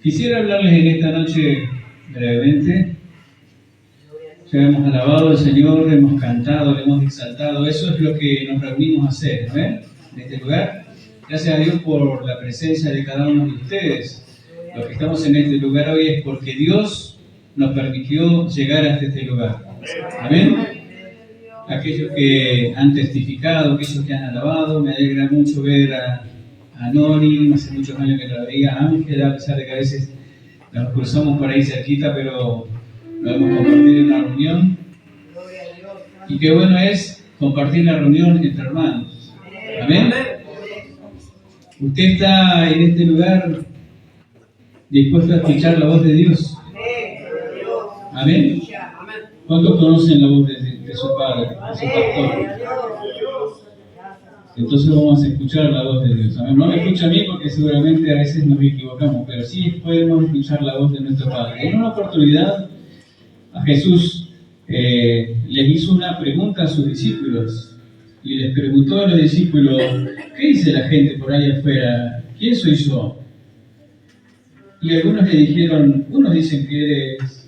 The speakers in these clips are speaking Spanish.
Quisiera hablarles en esta noche brevemente. Ya hemos alabado al Señor, hemos cantado, hemos exaltado. Eso es lo que nos reunimos a hacer, ¿no? En este lugar. Gracias a Dios por la presencia de cada uno de ustedes. Los que estamos en este lugar hoy es porque Dios nos permitió llegar hasta este lugar. Amén. Aquellos que han testificado, aquellos que han alabado, me alegra mucho ver a Nori, hace muchos años que la veía, a Ángela, a pesar de que a veces nos cruzamos por ahí cerquita, pero lo hemos compartido en una reunión. Y qué bueno es compartir la reunión entre hermanos. Amén. Usted está en este lugar dispuesto a escuchar la voz de Dios. Amén. ¿Cuántos conocen la voz de su padre, de su pastor? Entonces vamos a escuchar la voz de Dios. Amén. No me escucha a mí porque seguramente a veces nos equivocamos, pero sí podemos escuchar la voz de nuestro Padre. En una oportunidad a Jesús les hizo una pregunta a sus discípulos y les preguntó a los discípulos: ¿qué dice la gente por ahí afuera? ¿Quién soy yo? Y algunos le dijeron, unos dicen que eres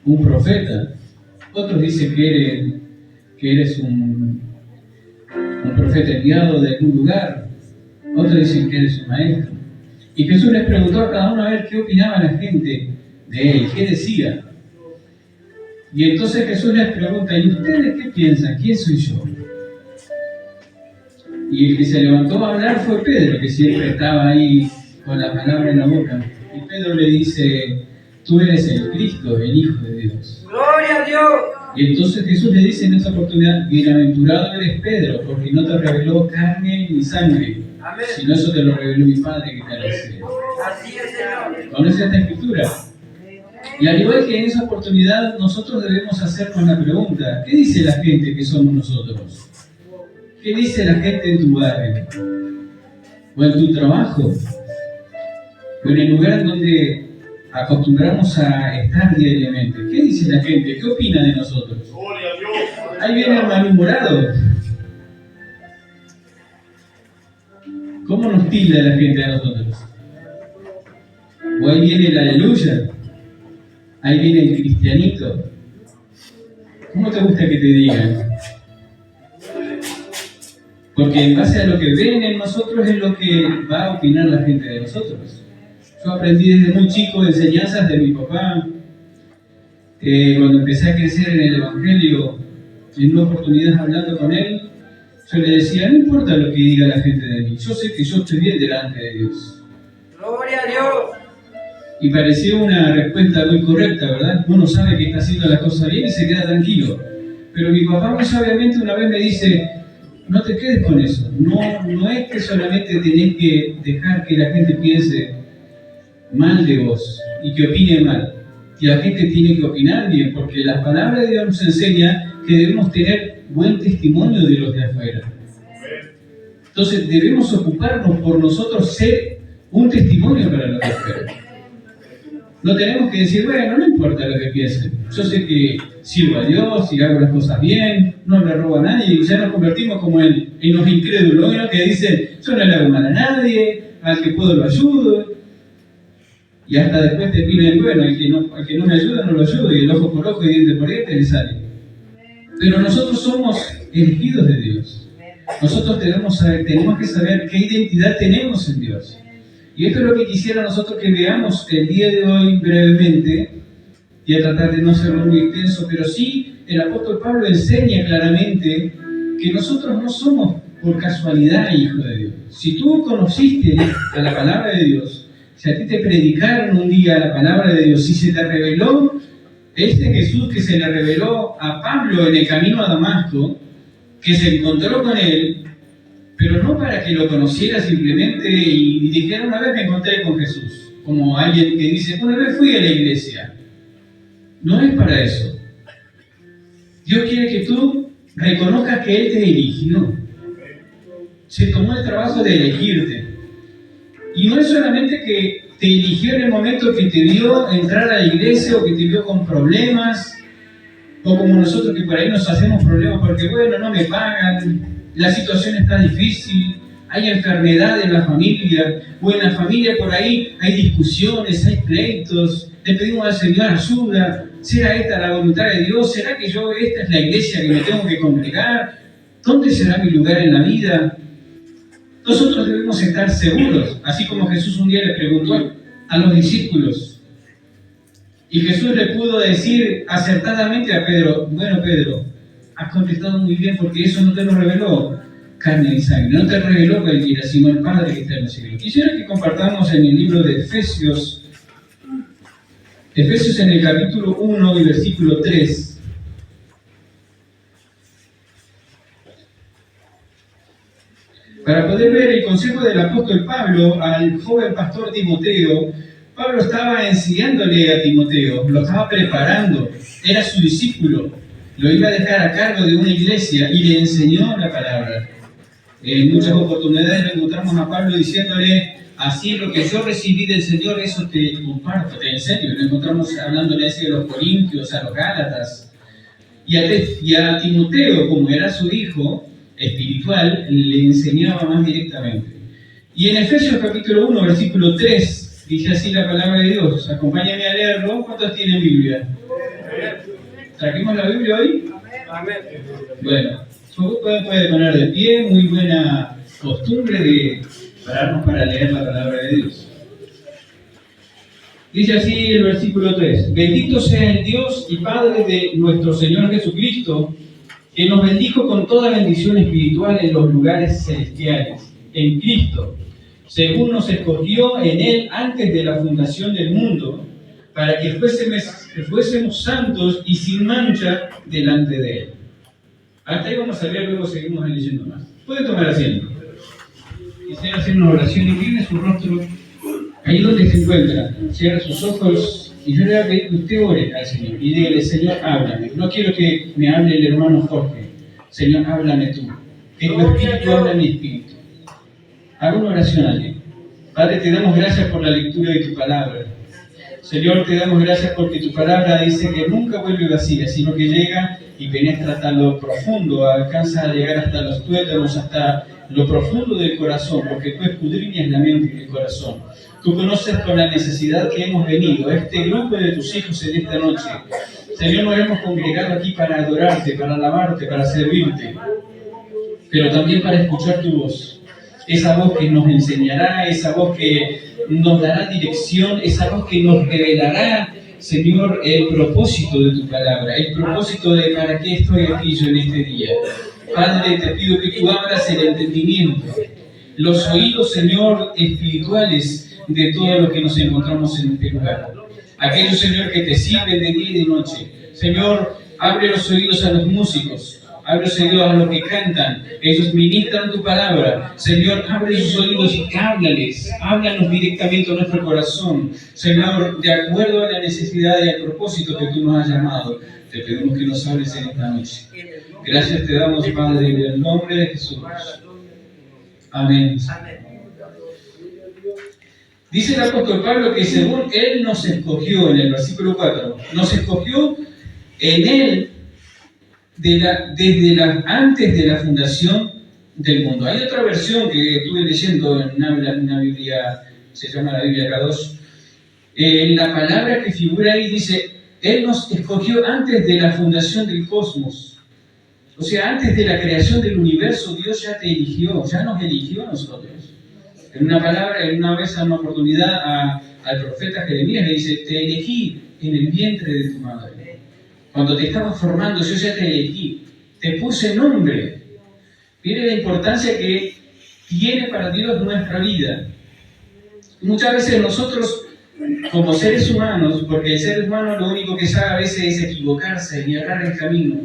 un profeta, otros dicen que eres un profeta enviado de algún lugar, otros dicen que eres un maestro. Y Jesús les preguntó a cada uno a ver qué opinaba la gente de él, qué decía. Y entonces Jesús les pregunta: ¿y ustedes qué piensan? ¿Quién soy yo? Y el que se levantó a hablar fue Pedro, que siempre estaba ahí con la palabra en la boca. Y Pedro le dice: tú eres el Cristo, el Hijo de Dios. ¡Gloria a Dios! Y entonces Jesús le dice en esta oportunidad: bienaventurado eres Pedro, porque no te reveló carne ni sangre, Amén. sino eso te lo reveló mi Padre que está en el cielo. Así es, Señor. ¿Conoces esta escritura? Y al igual que en esa oportunidad, nosotros debemos hacernos la pregunta: ¿qué dice la gente que somos nosotros? ¿Qué dice la gente en tu barrio? ¿O en tu trabajo? ¿O en el lugar donde acostumbramos a estar diariamente? ¿Qué dice la gente? ¿Qué opina de nosotros? Ahí viene el malhumorado. ¿Cómo nos tilda la gente a nosotros? ¿O ahí viene el aleluya? Ahí viene el cristianito. ¿Cómo te gusta que te digan? Porque en base a lo que ven en nosotros es lo que va a opinar la gente de nosotros. Yo aprendí desde muy chico enseñanzas de mi papá. Cuando empecé a crecer en el Evangelio, en una oportunidad hablando con él, yo le decía: no importa lo que diga la gente de mí, yo sé que yo estoy bien delante de Dios. ¡Gloria a Dios! Y pareció una respuesta muy correcta, ¿verdad? Uno sabe que está haciendo las cosas bien y se queda tranquilo. Pero mi papá muy sabiamente una vez me dice: no te quedes con eso. No es que solamente tenés que dejar que la gente piense mal de vos y que opine mal. Y la gente tiene que opinar bien, porque la palabra de Dios nos enseña que debemos tener buen testimonio de los de afuera. Entonces debemos ocuparnos por nosotros ser un testimonio para los de afuera. No tenemos que decir: bueno, no importa lo que piensen, yo sé que sirvo a Dios y hago las cosas bien, no le robo a nadie, y ya nos convertimos como en los incrédulos, ¿no? Que dicen: yo no le hago mal a nadie, al que puedo lo ayudo. Y hasta después te piden: bueno, al que no me ayuda no lo ayudo, y el ojo por ojo y diente por diente le sale. Pero nosotros somos elegidos de Dios. Nosotros tenemos que saber qué identidad tenemos en Dios. Y esto es lo que quisiera nosotros que veamos el día de hoy brevemente, y a tratar de no ser muy extenso, pero sí el apóstol Pablo enseña claramente que nosotros no somos por casualidad hijos de Dios. Si tú conociste a la palabra de Dios, si a ti te predicaron un día la palabra de Dios, si se te reveló este Jesús que se le reveló a Pablo en el camino a Damasco, que se encontró con él, pero no para que lo conociera simplemente y dijera: una vez me encontré con Jesús, como alguien que dice: una vez fui a la iglesia. No es para eso. Dios quiere que tú reconozcas que Él te eligió. Se tomó el trabajo de elegirte. Y no es solamente que te eligió en el momento que te vio entrar a la iglesia o que te vio con problemas, o como nosotros que por ahí nos hacemos problemas porque, bueno, no me pagan, la situación está difícil, hay enfermedad en la familia, o en la familia por ahí hay discusiones, hay pleitos, le pedimos al Señor ayuda. ¿Será esta la voluntad de Dios? ¿Será que esta es la iglesia que me tengo que congregar? ¿Dónde será mi lugar en la vida? Nosotros debemos estar seguros, así como Jesús un día le preguntó a los discípulos. Y Jesús le pudo decir acertadamente a Pedro: bueno, Pedro, has contestado muy bien, porque eso no te lo reveló carne y sangre, no te reveló cualquiera, sino el Padre que está en los cielos. Quisiera que compartamos en el libro de Efesios en el capítulo 1 y versículo 3. Para poder ver el consejo del apóstol Pablo al joven pastor Timoteo. Pablo estaba enseñándole a Timoteo, lo estaba preparando, era su discípulo, lo iba a dejar a cargo de una iglesia y le enseñó la palabra. En muchas oportunidades le encontramos a Pablo diciéndole: así lo que yo recibí del Señor, eso te comparto, te enseño. Lo encontramos hablándole así a los Corintios, a los Gálatas. Y a Timoteo, como era su hijo espiritual, le enseñaba más directamente. Y en Efesios capítulo 1, versículo 3, dice así la palabra de Dios. Acompáñame a leerlo. ¿Cuántos tienen Biblia? ¿Traquemos la Biblia hoy? Amén. Bueno, puede poner de pie, muy buena costumbre de pararnos para leer la palabra de Dios. Dice así el versículo 3: bendito sea el Dios y Padre de nuestro Señor Jesucristo, que nos bendijo con toda bendición espiritual en los lugares celestiales, en Cristo, según nos escogió en Él antes de la fundación del mundo, para que fuésemos santos y sin mancha delante de Él. Hasta ahí vamos a leer, luego seguimos leyendo más. Puede tomar asiento. Quisiera hacer una oración. Incline su rostro ahí donde se encuentra. Cierra sus ojos y yo le voy a pedir que usted ore al Señor y dígale: Señor, háblame. No quiero que me hable el hermano Jorge. Señor, háblame tú. Que tu espíritu hable a mi espíritu. Haga una oración allí. Padre, te damos gracias por la lectura de tu palabra. Señor, te damos gracias porque tu palabra dice que nunca vuelve vacía, sino que llega y penetra hasta lo profundo, alcanza a llegar hasta los tuétanos, hasta lo profundo del corazón, porque tú escudriñas la mente y el corazón. Tú conoces con la necesidad que hemos venido, este grupo de tus hijos en esta noche. Señor, nos hemos congregado aquí para adorarte, para alabarte, para servirte, pero también para escuchar tu voz. Esa voz que nos enseñará, esa voz que nos dará dirección, esa voz que nos revelará, Señor, el propósito de tu palabra, el propósito de para qué estoy aquí yo en este día. Padre, te pido que tú abras el entendimiento, los oídos, Señor, espirituales de todo lo que nos encontramos en este lugar. Aquellos, Señor, que te sirven de día y de noche. Señor, abre los oídos a los músicos. Abre los oídos a los que cantan, ellos ministran tu palabra. Señor, abre sus oídos y háblanos directamente a nuestro corazón. Señor, de acuerdo a la necesidad y al propósito que tú nos has llamado, te pedimos que nos hables en esta noche. Gracias te damos, Padre, en el nombre de Jesús. Amén. Dice el apóstol Pablo que según Él nos escogió, en el versículo 4, nos escogió en Él antes de la fundación del mundo. Hay otra versión que estuve leyendo en una Biblia, se llama la Biblia K2. La palabra que figura ahí dice: Él nos escogió antes de la fundación del cosmos. O sea, antes de la creación del universo, Dios ya te eligió, ya nos eligió a nosotros. En una vez a una oportunidad al profeta Jeremías le dice: te elegí en el vientre de tu madre. Cuando te estaba formando, yo ya te elegí, te puse nombre. Mire la importancia que tiene para Dios nuestra vida. Muchas veces nosotros, como seres humanos, porque el ser humano lo único que sabe a veces es equivocarse y errar el camino,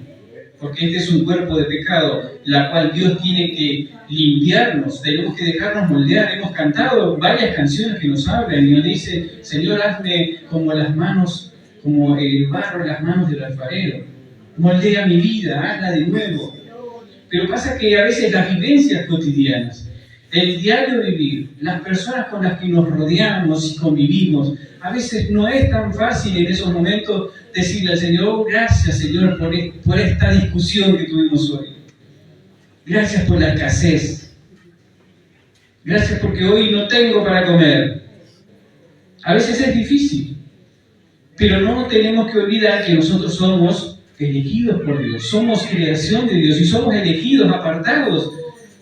porque este es un cuerpo de pecado, la cual Dios tiene que limpiarnos, tenemos que dejarnos moldear. Hemos cantado varias canciones que nos hablan y nos dice: Señor, hazme como las manos, como el barro en las manos del alfarero. Moldea mi vida, hazla de nuevo. Pero pasa que a veces las vivencias cotidianas, el diario vivir, las personas con las que nos rodeamos y convivimos, a veces no es tan fácil en esos momentos decirle al Señor: oh, gracias, Señor, por esta discusión que tuvimos hoy. Gracias por la escasez. Gracias porque hoy no tengo para comer. A veces es difícil, pero no tenemos que olvidar que nosotros somos elegidos por Dios, somos creación de Dios y somos elegidos, apartados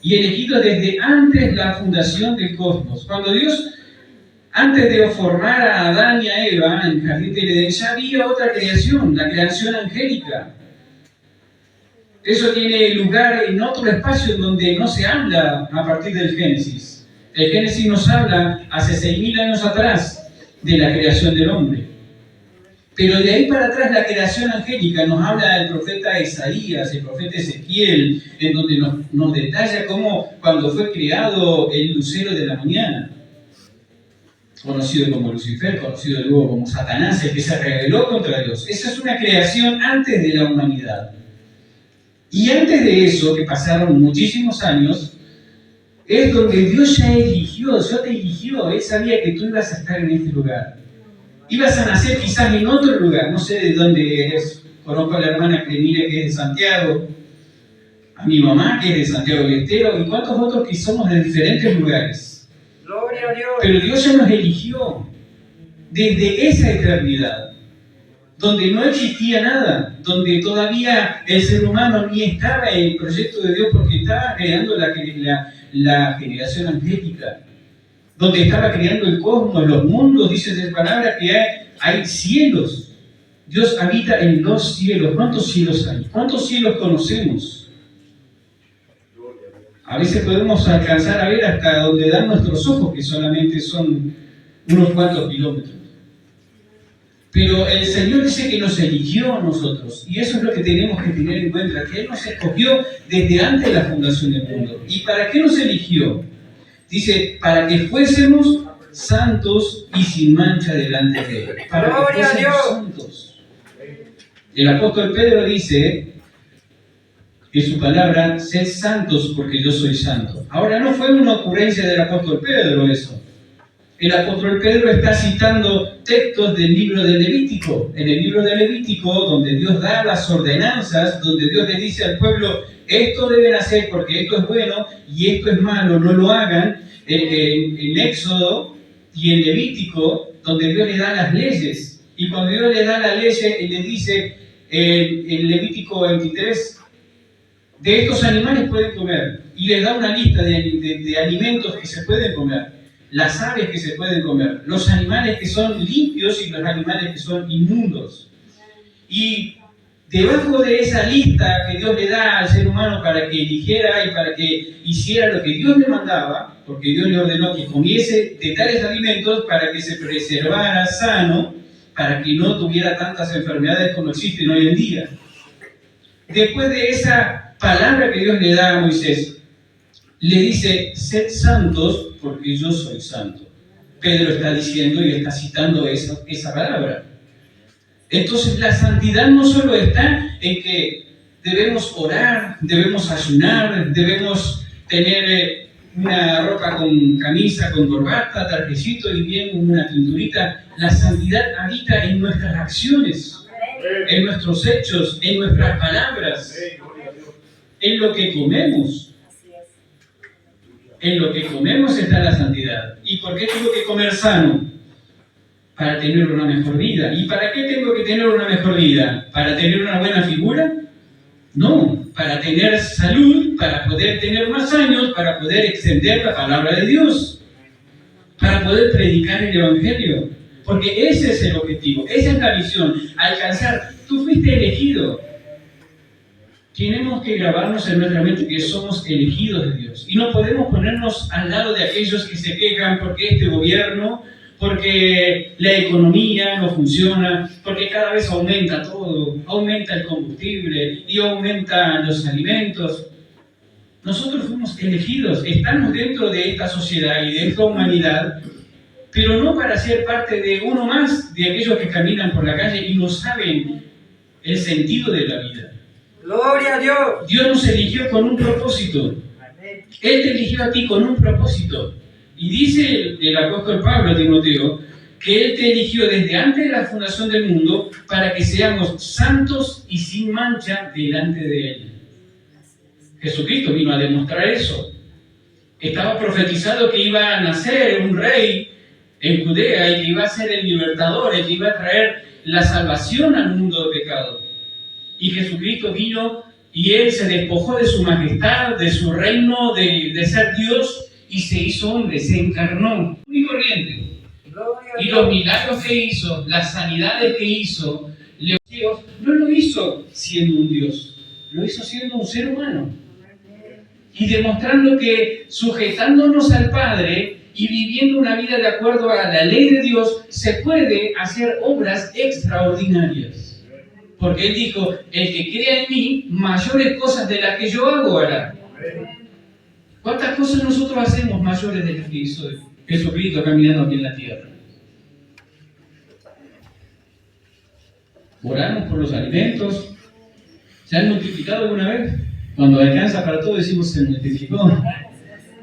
y elegidos desde antes la fundación del cosmos. Cuando Dios, antes de formar a Adán y a Eva en el jardín del Edén, ya había otra creación, la creación angélica. Eso tiene lugar en otro espacio en donde no se habla a partir del Génesis. El Génesis nos habla hace 6.000 años atrás de la creación del hombre. Pero de ahí para atrás la creación angélica nos habla del profeta Isaías, el profeta Ezequiel, en donde nos detalla cómo cuando fue creado el lucero de la mañana, conocido como Lucifer, conocido luego como Satanás, el que se rebeló contra Dios. Esa es una creación antes de la humanidad. Y antes de eso, que pasaron muchísimos años, es donde Dios ya eligió, Dios te eligió, Él sabía que tú ibas a estar en este lugar. Ibas a nacer quizás en otro lugar, no sé de dónde eres. Conozco a la hermana Clemire que es de Santiago, a mi mamá que es de Santiago del Estero, y cuántos otros que somos de diferentes lugares. Gloria a Dios. Pero Dios ya nos eligió desde esa eternidad, donde no existía nada, donde todavía el ser humano ni estaba en el proyecto de Dios porque estaba creando la generación angélica, donde estaba creando el cosmos, los mundos, dice la palabra que hay cielos. Dios habita en los cielos. ¿Cuántos cielos hay? ¿Cuántos cielos conocemos? A veces podemos alcanzar a ver hasta donde dan nuestros ojos, que solamente son unos cuantos kilómetros. Pero el Señor dice que nos eligió a nosotros, y eso es lo que tenemos que tener en cuenta, que Él nos escogió desde antes de la fundación del mundo. ¿Y para qué nos eligió? Dice, para que fuésemos santos y sin mancha delante de Él. Para que fuésemos santos. El apóstol Pedro dice en su palabra, sed santos porque yo soy santo. Ahora, no fue una ocurrencia del apóstol Pedro eso. El apóstol Pedro está citando textos del libro de Levítico. En el libro de Levítico, donde Dios da las ordenanzas, donde Dios le dice al pueblo, esto deben hacer porque esto es bueno y esto es malo, no lo hagan. En Éxodo y en Levítico, donde Dios le da las leyes. Y cuando Dios le da las leyes, Él le dice en Levítico 23, de estos animales pueden comer. Y les da una lista de alimentos que se pueden comer. Las aves que se pueden comer, los animales que son limpios y los animales que son inmundos. Y debajo de esa lista que Dios le da al ser humano para que eligiera y para que hiciera lo que Dios le mandaba, porque Dios le ordenó que comiese de tales alimentos para que se preservara sano, para que no tuviera tantas enfermedades como existen hoy en día. Después de esa palabra que Dios le da a Moisés, le dice, sed santos porque yo soy santo. Pedro está diciendo y está citando esa palabra. Entonces la santidad no solo está en que debemos orar, debemos ayunar, debemos tener una ropa con camisa, con corbata, trajecito y bien una cinturita. La santidad habita en nuestras acciones, en nuestros hechos, en nuestras palabras, en lo que comemos. En lo que comemos está la santidad. ¿Y por qué tengo que comer sano? Para tener una mejor vida. ¿Y para qué tengo que tener una mejor vida? ¿Para tener una buena figura? No, para tener salud, para poder tener más años, para poder extender la palabra de Dios, para poder predicar el Evangelio. Porque ese es el objetivo, esa es la visión, alcanzar. Tú fuiste elegido. Tenemos que grabarnos en nuestra mente que somos elegidos de Dios. Y no podemos ponernos al lado de aquellos que se quejan porque este gobierno, porque la economía no funciona, porque cada vez aumenta todo, aumenta el combustible y aumentan los alimentos. Nosotros fuimos elegidos, estamos dentro de esta sociedad y de esta humanidad, pero no para ser parte de uno más de aquellos que caminan por la calle y no saben el sentido de la vida. Gloria a Dios. Dios nos eligió con un propósito. Él te eligió a ti con un propósito. Y dice el apóstol Pablo a Timoteo que Él te eligió desde antes de la fundación del mundo para que seamos santos y sin mancha delante de Él. Jesucristo vino a demostrar eso. Estaba profetizado que iba a nacer un rey en Judea y que iba a ser el libertador, el que iba a traer la salvación al mundo de pecado. Y Jesucristo vino y Él se despojó de su majestad, de su reino, de ser Dios, y se hizo hombre, se encarnó. Muy corriente. Y los milagros que hizo, las sanidades que hizo, no lo hizo siendo un Dios, lo hizo siendo un ser humano. Y demostrando que sujetándonos al Padre y viviendo una vida de acuerdo a la ley de Dios, se puede hacer obras extraordinarias. Porque Él dijo, el que crea en mí, mayores cosas de las que yo hago hará. ¿Cuántas cosas nosotros hacemos mayores de las que hizo Jesucristo caminando aquí en la tierra? Oramos por los alimentos. ¿Se han multiplicado alguna vez? Cuando alcanza para todo decimos se multiplicó.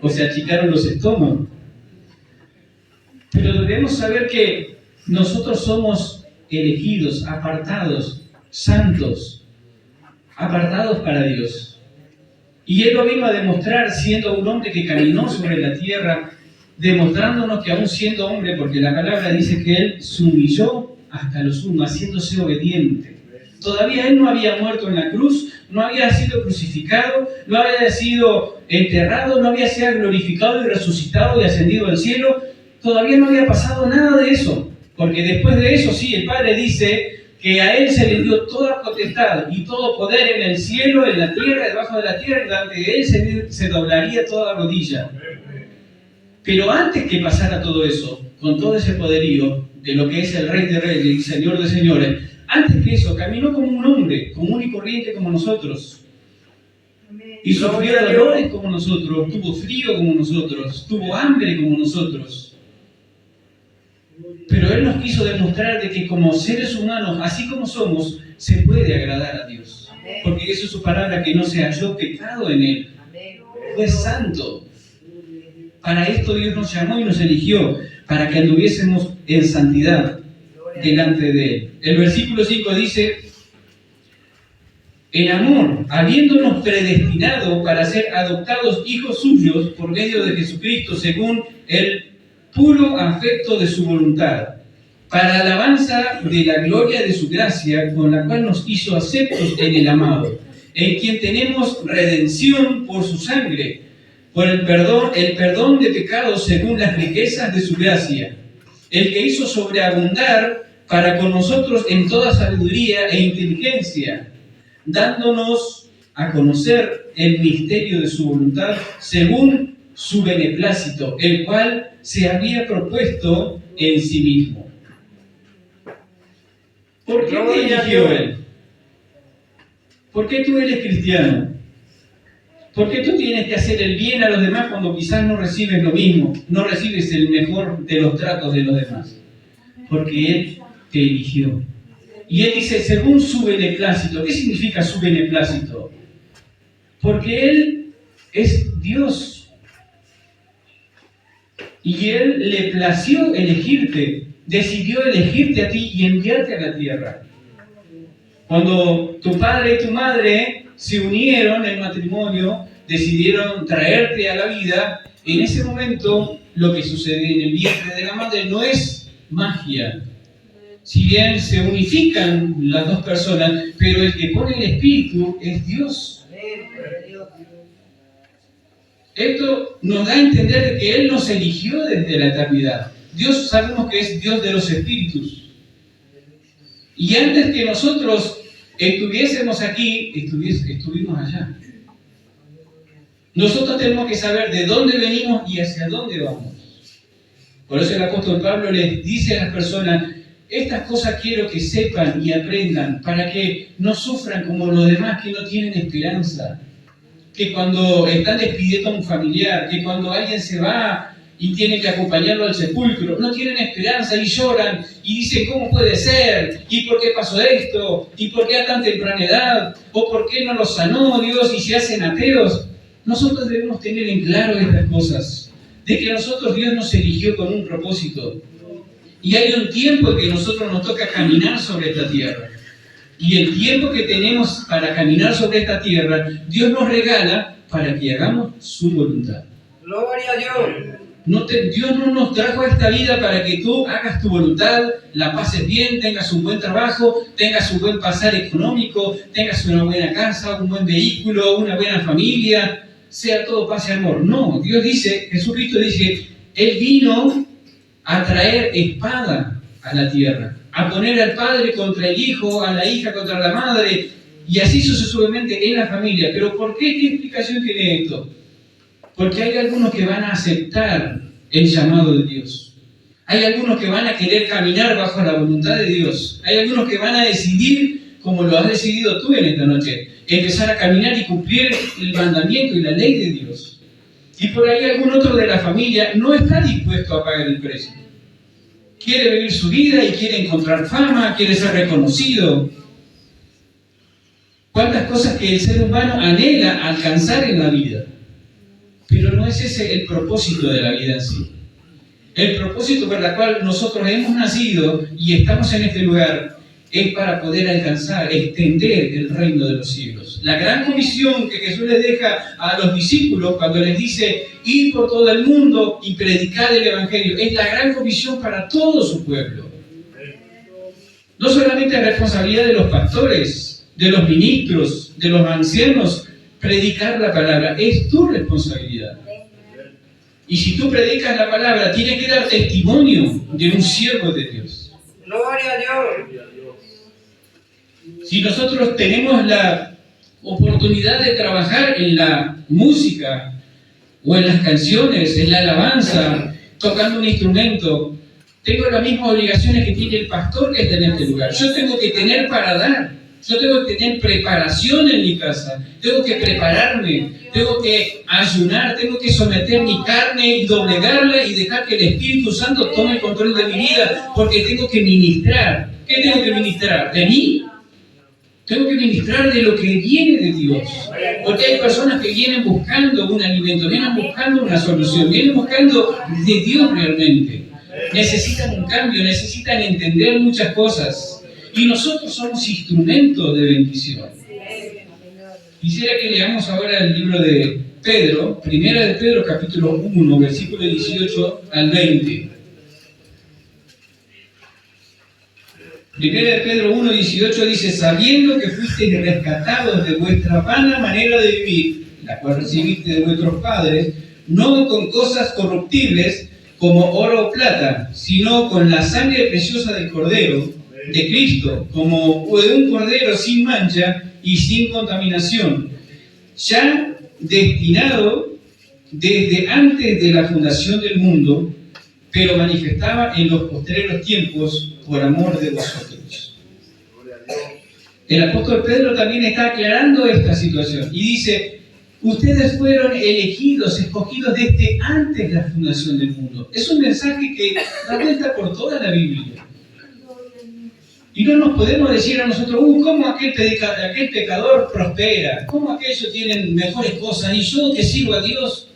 O se achicaron los estómagos. Pero debemos saber que nosotros somos elegidos, apartados, santos, apartados para Dios. Y Él lo vino a demostrar siendo un hombre que caminó sobre la tierra, demostrándonos que aún siendo hombre, porque la palabra dice que Él se humilló hasta lo sumo, haciéndose obediente. Todavía Él no había muerto en la cruz, no había sido crucificado, no había sido enterrado, no había sido glorificado y resucitado y ascendido al cielo. Todavía no había pasado nada de eso, porque después de eso sí, el Padre dice que a Él se le dio toda potestad y todo poder en el cielo, en la tierra, debajo de la tierra, donde Él se doblaría toda rodilla. Pero antes que pasara todo eso, con todo ese poderío de lo que es el Rey de Reyes y Señor de Señores, antes que eso, caminó como un hombre, común y corriente como nosotros. Y sufrió dolores como nosotros, tuvo frío como nosotros, tuvo hambre como nosotros. Pero Él nos quiso demostrar de que como seres humanos, así como somos, se puede agradar a Dios. Porque eso es su palabra, que no se halló pecado en Él. Fue santo. Para esto Dios nos llamó y nos eligió, para que anduviésemos en santidad delante de Él. El versículo 5 dice, en amor, habiéndonos predestinado para ser adoptados hijos suyos por medio de Jesucristo, según el puro afecto de su voluntad, para alabanza de la gloria de su gracia, con la cual nos hizo aceptos en el amado, en quien tenemos redención por su sangre, por el perdón de pecados según las riquezas de su gracia, el que hizo sobreabundar para con nosotros en toda sabiduría e inteligencia, dándonos a conocer el misterio de su voluntad según su beneplácito, el cual se había propuesto en sí mismo. ¿Por qué te eligió Él? ¿Por qué tú eres cristiano? ¿Por qué tú tienes que hacer el bien a los demás cuando quizás no recibes lo mismo, no recibes el mejor de los tratos de los demás? Porque Él te eligió. Y Él dice, según su beneplácito. ¿Qué significa su beneplácito? Porque Él es Dios. Y Él le plació elegirte, decidió elegirte a ti y enviarte a la tierra. Cuando tu padre y tu madre se unieron en matrimonio, decidieron traerte a la vida, en ese momento lo que sucede en el vientre de la madre no es magia. Si bien se unifican las dos personas, pero el que pone el espíritu es Dios. Esto nos da a entender que Él nos eligió desde la eternidad. Dios sabemos que es Dios de los espíritus. Y antes que nosotros estuviésemos aquí, estuvimos allá. Nosotros tenemos que saber de dónde venimos y hacia dónde vamos. Por eso el apóstol Pablo les dice a las personas, estas cosas quiero que sepan y aprendan para que no sufran como los demás que no tienen esperanza. Que cuando están despidiendo a un familiar, que cuando alguien se va y tiene que acompañarlo al sepulcro, no tienen esperanza y lloran y dicen, ¿cómo puede ser? ¿Y por qué pasó esto? ¿Y por qué a tan temprana edad? ¿O por qué no los sanó Dios y se hacen ateos? Nosotros debemos tener en claro estas cosas, de que a nosotros Dios nos eligió con un propósito. Y hay un tiempo en que nosotros nos toca caminar sobre esta tierra. Y el tiempo que tenemos para caminar sobre esta tierra, Dios nos regala para que hagamos su voluntad. Gloria a Dios. Dios no nos trajo a esta vida para que tú hagas tu voluntad, la pases bien, tengas un buen trabajo, tengas un buen pasar económico, tengas una buena casa, un buen vehículo, una buena familia, sea todo paz y amor. No, Dios dice, Jesucristo dice, Él vino a traer espada a la tierra, a poner al padre contra el hijo, a la hija contra la madre, y así sucesivamente en la familia. ¿Pero por qué? ¿Qué explicación tiene esto? Porque hay algunos que van a aceptar el llamado de Dios. Hay algunos que van a querer caminar bajo la voluntad de Dios. Hay algunos que van a decidir, como lo has decidido tú en esta noche, empezar a caminar y cumplir el mandamiento y la ley de Dios. Y por ahí algún otro de la familia no está dispuesto a pagar el precio. Quiere vivir su vida y quiere encontrar fama, quiere ser reconocido. ¿Cuántas cosas que el ser humano anhela alcanzar en la vida? Pero no es ese el propósito de la vida en sí. El propósito por el cual nosotros hemos nacido y estamos en este lugar es para poder alcanzar, extender el reino de los cielos. La gran comisión que Jesús les deja a los discípulos cuando les dice ir por todo el mundo y predicar el Evangelio, es la gran comisión para todo su pueblo. No solamente es responsabilidad de los pastores, de los ministros, de los ancianos, predicar la palabra, es tu responsabilidad. Y si tú predicas la palabra, tienes que dar testimonio de un siervo de Dios. Gloria a Dios. Si nosotros tenemos la oportunidad de trabajar en la música, o en las canciones, en la alabanza, tocando un instrumento, tengo las mismas obligaciones que tiene el pastor que está en este lugar. Yo tengo que tener para dar. Yo tengo que tener preparación en mi casa, tengo que prepararme, tengo que ayunar, tengo que someter mi carne y doblegarla y dejar que el Espíritu Santo tome el control de mi vida, porque tengo que ministrar. ¿Qué tengo que ministrar? ¿De mí? Tengo que ministrar de lo que viene de Dios, porque hay personas que vienen buscando un alimento, vienen buscando una solución, vienen buscando de Dios realmente. Necesitan un cambio, necesitan entender muchas cosas. Y nosotros somos instrumentos de bendición. Quisiera que leamos ahora el libro de Pedro, Primera de Pedro, capítulo 1, versículo 18 al 20. Primera de Pedro 1, 18 dice, sabiendo que fuisteis rescatados de vuestra vana manera de vivir, la cual recibiste de vuestros padres, no con cosas corruptibles como oro o plata, sino con la sangre preciosa del Cordero, de Cristo, como de un cordero sin mancha y sin contaminación, ya destinado desde antes de la fundación del mundo, pero manifestaba en los postreros tiempos por amor de vosotros. El apóstol Pedro también está aclarando esta situación y dice, ustedes fueron elegidos, escogidos desde antes de la fundación del mundo. Es un mensaje que da vuelta por toda la Biblia. Y no nos podemos decir a nosotros, ¿cómo aquel pecador prospera? ¿Cómo aquellos tienen mejores cosas? Y yo que sirvo a Dios.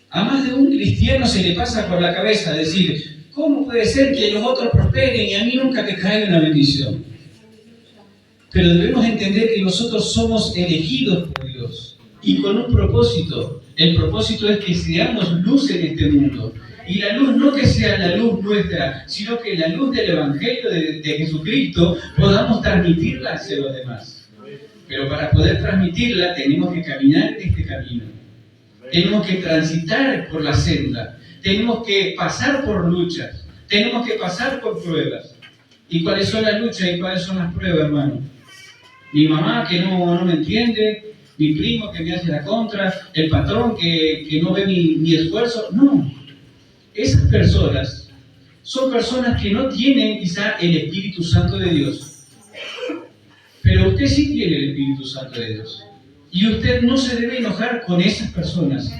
A más de un cristiano se le pasa por la cabeza decir, ¿cómo puede ser que los otros prosperen y a mí nunca te caiga una bendición? Pero debemos entender que nosotros somos elegidos por Dios y con un propósito. El propósito es que seamos luz en este mundo. Y la luz no que sea la luz nuestra, sino que la luz del Evangelio de Jesucristo podamos transmitirla hacia los demás. Pero para poder transmitirla tenemos que caminar este camino. Tenemos que transitar por la senda. Tenemos que pasar por luchas. Tenemos que pasar por pruebas. ¿Y cuáles son las luchas y cuáles son las pruebas, hermano? Mi mamá que no me entiende, mi primo que me hace la contra, el patrón que no ve mi esfuerzo. No. Esas personas son personas que no tienen quizá el Espíritu Santo de Dios. Pero usted sí tiene el Espíritu Santo de Dios. Y usted no se debe enojar con esas personas.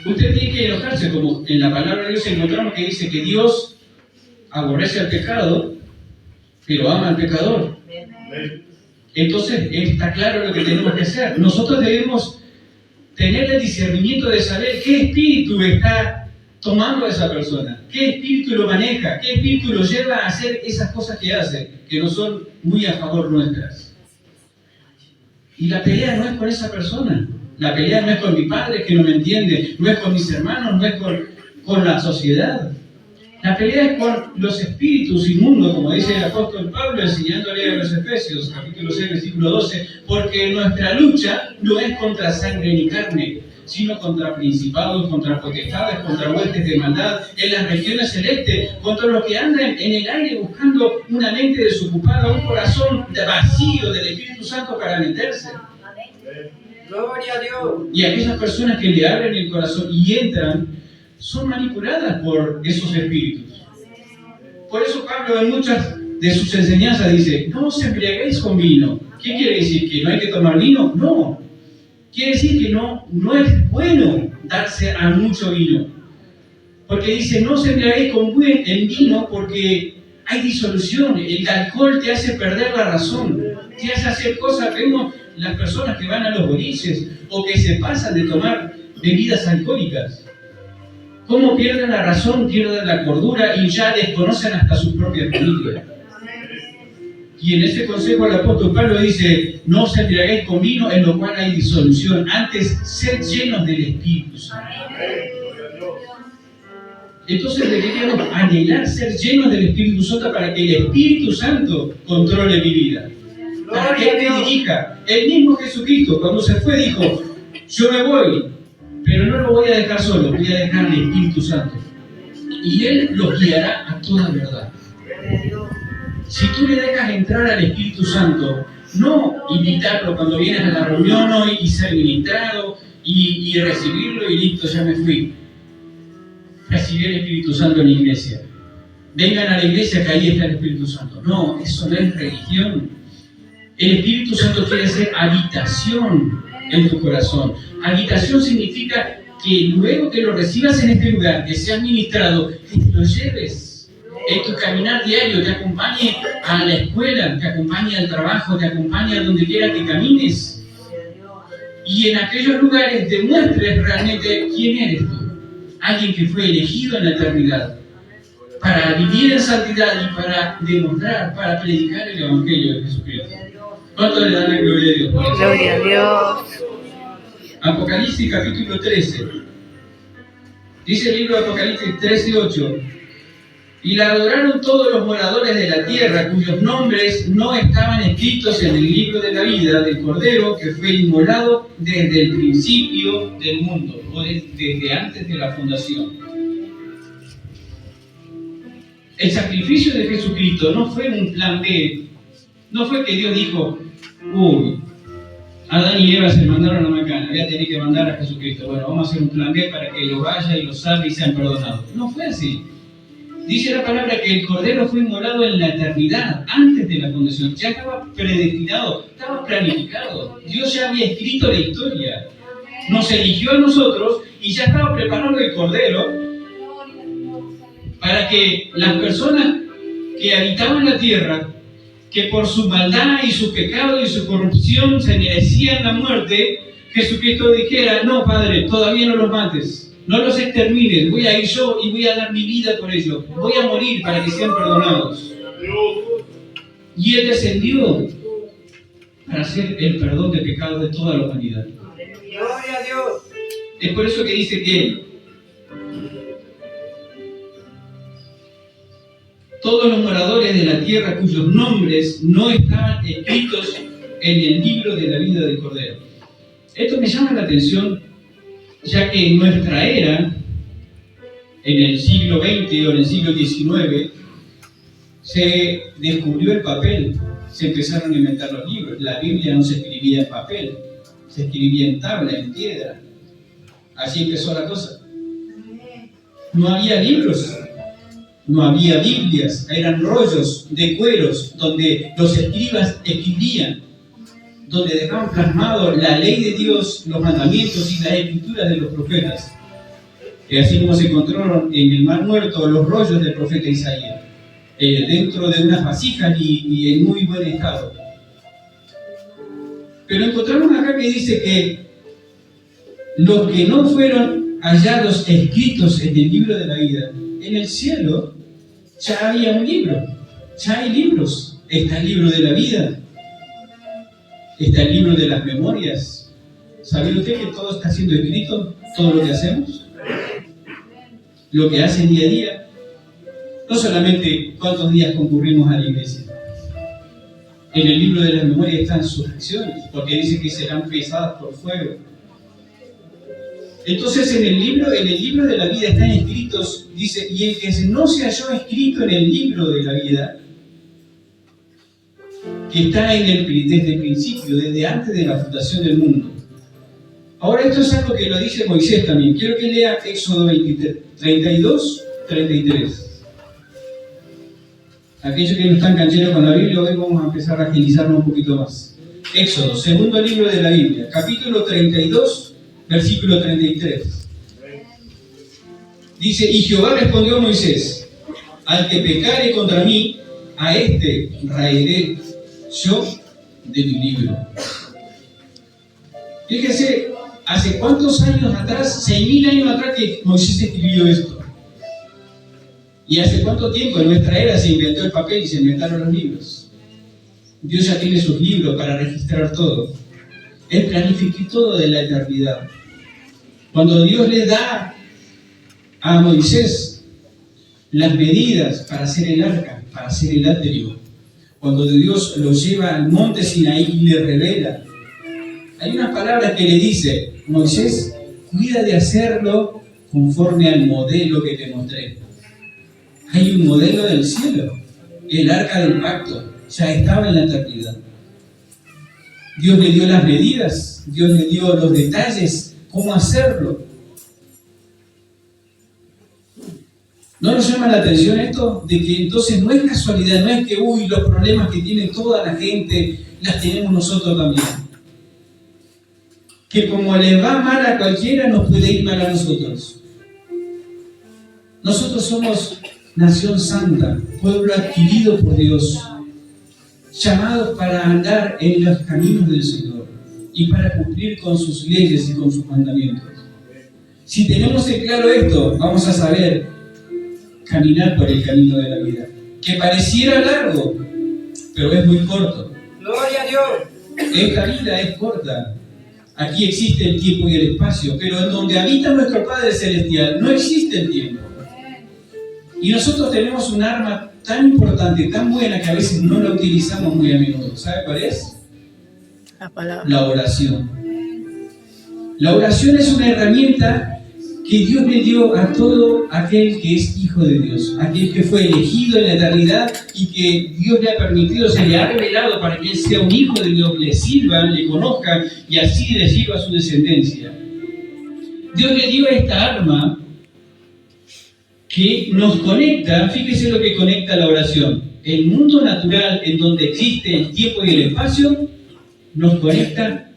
Usted tiene que enojarse, como en la palabra de Dios encontramos que dice que Dios aborrece al pecado, pero ama al pecador. Entonces está claro lo que tenemos que hacer. Nosotros debemos tener el discernimiento de saber qué espíritu está tomando a esa persona, qué espíritu lo maneja, qué espíritu lo lleva a hacer esas cosas que hace, que no son muy a favor nuestras. Y la pelea no es con esa persona, La pelea no es con mi padre que no me entiende, no es con mis hermanos, no es con la sociedad. La pelea es con los espíritus inmundos, como dice el apóstol Pablo enseñándole a los Efesios, capítulo 6, versículo 12, porque nuestra lucha no es contra sangre ni carne, sino contra principados, contra potestades, contra huestes de maldad en las regiones celestes, contra los que andan en el aire buscando una mente desocupada, un corazón vacío del Espíritu Santo para meterse. Gloria a Dios. Y aquellas personas que le abren el corazón y entran, son manipuladas por esos espíritus. Por eso Pablo en muchas de sus enseñanzas dice, no os embriaguéis con vino. ¿Qué quiere decir? ¿Que no hay que tomar vino? No. Quiere decir que no es bueno darse a mucho vino. Porque dice, no os embriaguéis en vino porque hay disolución. El alcohol te hace perder la razón. Te hace hacer cosas. Vemos las personas que van a los boliches o que se pasan de tomar bebidas alcohólicas. Cómo pierden la razón, pierden la cordura y ya desconocen hasta sus propias familias. Y en ese consejo el apóstol Pablo dice, no os embriaguéis con vino en lo cual hay disolución, antes sed llenos del Espíritu Santo. Entonces deberíamos anhelar ser llenos del Espíritu Santo para que el Espíritu Santo controle mi vida. Para que Él me dirija. El mismo Jesucristo cuando se fue dijo, yo me voy, pero no lo voy a dejar solo, voy a dejar al Espíritu Santo. Y Él los guiará a toda verdad. Si tú le dejas entrar al Espíritu Santo, no invitarlo cuando vienes a la reunión hoy y ser ministrado y recibirlo y listo, ya me fui. Recibir el Espíritu Santo en la iglesia. Vengan a la iglesia que ahí está el Espíritu Santo. No, eso no es religión. El Espíritu Santo quiere hacer habitación en tu corazón. Habitación significa que luego que lo recibas en este lugar, que seas ministrado, que te lo lleves en tu caminar diario, te acompañe a la escuela, te acompañe al trabajo, te acompañe a donde quiera que camines. Y en aquellos lugares demuestres realmente quién eres tú. Alguien que fue elegido en la eternidad para vivir en santidad y para demostrar, para predicar el Evangelio de Jesucristo. ¿Cuánto le dan la gloria a Dios? Gloria a Dios. Apocalipsis capítulo 13. Dice el libro de Apocalipsis 13:8. Y la adoraron todos los moradores de la tierra, cuyos nombres no estaban escritos en el libro de la vida del Cordero, que fue inmolado desde el principio del mundo, o desde antes de la fundación. El sacrificio de Jesucristo no fue un plan B, no fue que Dios dijo, uy, Adán y Eva se mandaron a Macana, voy a tener que mandar a Jesucristo. Bueno, vamos a hacer un plan B para que lo vaya y lo salve y sean perdonados. No fue así. Dice la palabra que el Cordero fue inmolado en la eternidad, antes de la fundación. Ya estaba predestinado, estaba planificado. Dios ya había escrito la historia. Nos eligió a nosotros y ya estaba preparando el Cordero para que las personas que habitaban la tierra, que por su maldad y su pecado y su corrupción se merecían la muerte, Jesucristo dijera, no, Padre, todavía no los mates. No los extermines, voy a ir yo y voy a dar mi vida por ellos. Voy a morir para que sean perdonados. Y Él descendió para hacer el perdón de pecados de toda la humanidad. Gloria a Dios. Es por eso que dice que todos los moradores de la tierra cuyos nombres no estaban escritos en el libro de la vida del Cordero. Esto me llama la atención, ya que en nuestra era, en el siglo XX o en el siglo XIX, se descubrió el papel, se empezaron a inventar los libros. La Biblia no se escribía en papel, se escribía en tabla, en piedra. Así empezó la cosa. No había libros, no había Biblias, eran rollos de cueros donde los escribas escribían, donde dejaban plasmado la ley de Dios, los mandamientos y las escrituras de los profetas. Y así como se encontraron en el Mar Muerto los rollos del profeta Isaías, dentro de unas vasijas y en muy buen estado. Pero encontramos acá que dice que los que no fueron hallados escritos en el libro de la vida, en el cielo ya había un libro, ya hay libros. Está el libro de la vida, está el libro de las memorias, ¿Sabía usted que todo está siendo escrito? Todo lo que hacemos, lo que hacen día a día. No solamente cuántos días concurrimos a la iglesia. En el libro de la memoria están sus acciones, porque dice que serán pesadas por fuego. Entonces en el libro de la vida están escritos, dice, y el que no se halló escrito en el libro de la vida, que está desde el principio, desde antes de la fundación del mundo. Ahora esto es algo que lo dice Moisés también. Quiero que lea Éxodo 32, 33. Aquellos que no están cancheros con la Biblia, hoy vamos a empezar a agilizarnos un poquito más. Éxodo, segundo libro de la Biblia, capítulo 32, versículo 33. Dice, y Jehová respondió a Moisés, al que pecare contra mí, a este raeré yo de mi libro. Fíjese, ¿hace cuántos años atrás? 6.000 años atrás que Moisés escribió esto. ¿Y hace cuánto tiempo en nuestra era se inventó el papel y se inventaron los libros? Dios ya tiene sus libros para registrar todo. Él planificó todo de la eternidad. Cuando Dios le da a Moisés las medidas para hacer el arca, para hacer el átrio, cuando Dios lo lleva al monte Sinaí y le revela, hay unas palabras que le dice, Moisés, cuida de hacerlo conforme al modelo que te mostré. Hay un modelo del cielo, el arca del pacto, ya estaba en la eternidad. Dios le dio las medidas, Dios le dio los detalles, cómo hacerlo. ¿No nos llama la atención esto? De que entonces no es casualidad, no es que, los problemas que tiene toda la gente, las tenemos nosotros también. Que como le va mal a cualquiera, nos puede ir mal a nosotros. Nosotros somos nación santa, pueblo adquirido por Dios, llamados para andar en los caminos del Señor y para cumplir con sus leyes y con sus mandamientos. Si tenemos en claro esto, vamos a saber caminar por el camino de la vida, que pareciera largo, pero es muy corto. Gloria a Dios. Esta vida es corta. Aquí existe el tiempo y el espacio, pero en donde habita nuestro Padre Celestial no existe el tiempo. Y nosotros tenemos un arma tan importante, tan buena, que a veces no la utilizamos muy a menudo. ¿Sabe cuál es? La palabra. La oración. La oración es una herramienta que Dios le dio a todo aquel que es hijo de Dios, aquel que fue elegido en la eternidad y que Dios le ha permitido, se le ha revelado para que él sea un hijo de Dios, le sirva, le conozca y así le sirva a su descendencia. Dios le dio esta arma que nos conecta, fíjese lo que conecta la oración. El mundo natural en donde existe el tiempo y el espacio nos conecta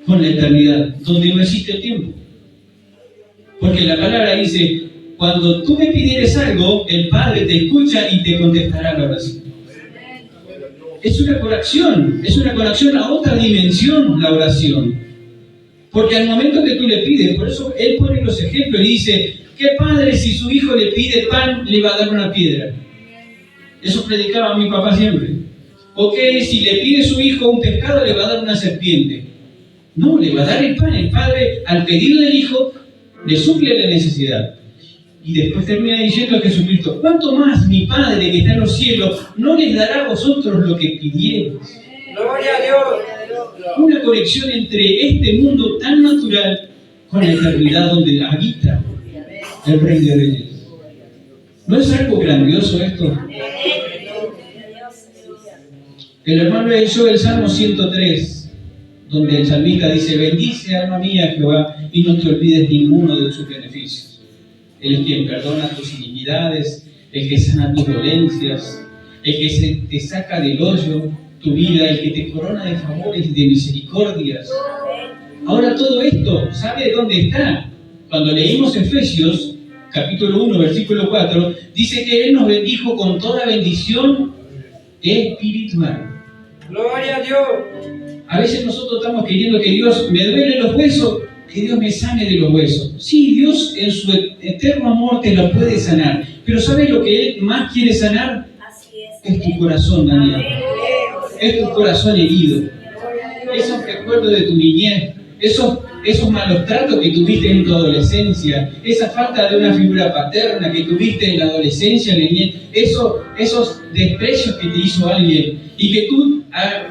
con la eternidad, donde no existe el tiempo. Porque la palabra dice, cuando tú me pidieres algo, el Padre te escucha y te contestará la oración. Es una conexión a otra dimensión la oración. Porque al momento que tú le pides, por eso Él pone los ejemplos y dice, ¿qué padre si su hijo le pide pan, le va a dar una piedra? Eso predicaba mi papá siempre. ¿O qué si le pide su hijo un pescado, le va a dar una serpiente? No, le va a dar el pan. El padre, al pedido del hijo, le suple la necesidad. Y después termina diciendo a Jesucristo, ¿cuánto más mi Padre que está en los cielos no les dará a vosotros lo que pidierais? Gloria a Dios. Una conexión entre este mundo tan natural con la eternidad donde habita el Rey de Reyes. ¿No es algo grandioso esto? El hermano leyó el Salmo 103, donde el salmista dice, bendice alma mía Jehová y no te olvides ninguno de sus beneficios. Él es quien perdona tus iniquidades, el que sana tus dolencias, el que te saca del hoyo tu vida, el que te corona de favores y de misericordias. Ahora todo esto, ¿sabe dónde está? Cuando leímos Efesios, capítulo 1, versículo 4, dice que Él nos bendijo con toda bendición espiritual. Gloria a Dios. A veces nosotros estamos queriendo que Dios me duele los huesos, que Dios me sane de los huesos. Sí, Dios en su eterno amor te lo puede sanar, pero ¿sabes lo que Él más quiere sanar? Es tu corazón, Daniel. Es tu corazón herido. Esos recuerdos de tu niñez, esos malos tratos que tuviste en tu adolescencia, esa falta de una figura paterna que tuviste en la adolescencia, en la niñez, esos desprecios que te hizo alguien y que tú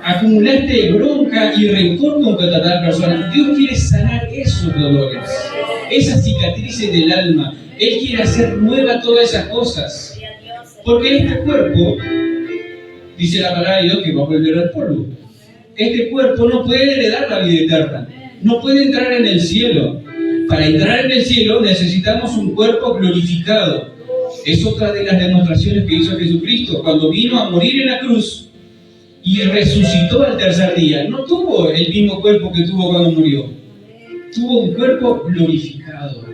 acumulaste bronca y rencor contra tal persona. Dios quiere sanar esos dolores, esas cicatrices del alma. Él quiere hacer nueva todas esas cosas. Porque este cuerpo, dice la palabra de Dios, que va a volver al polvo. Este cuerpo no puede heredar la vida eterna, no puede entrar en el cielo. Para entrar en el cielo necesitamos un cuerpo glorificado. Es otra de las demostraciones que hizo Jesucristo cuando vino a morir en la cruz y resucitó al tercer día. No tuvo el mismo cuerpo que tuvo cuando murió. Tuvo un cuerpo glorificado,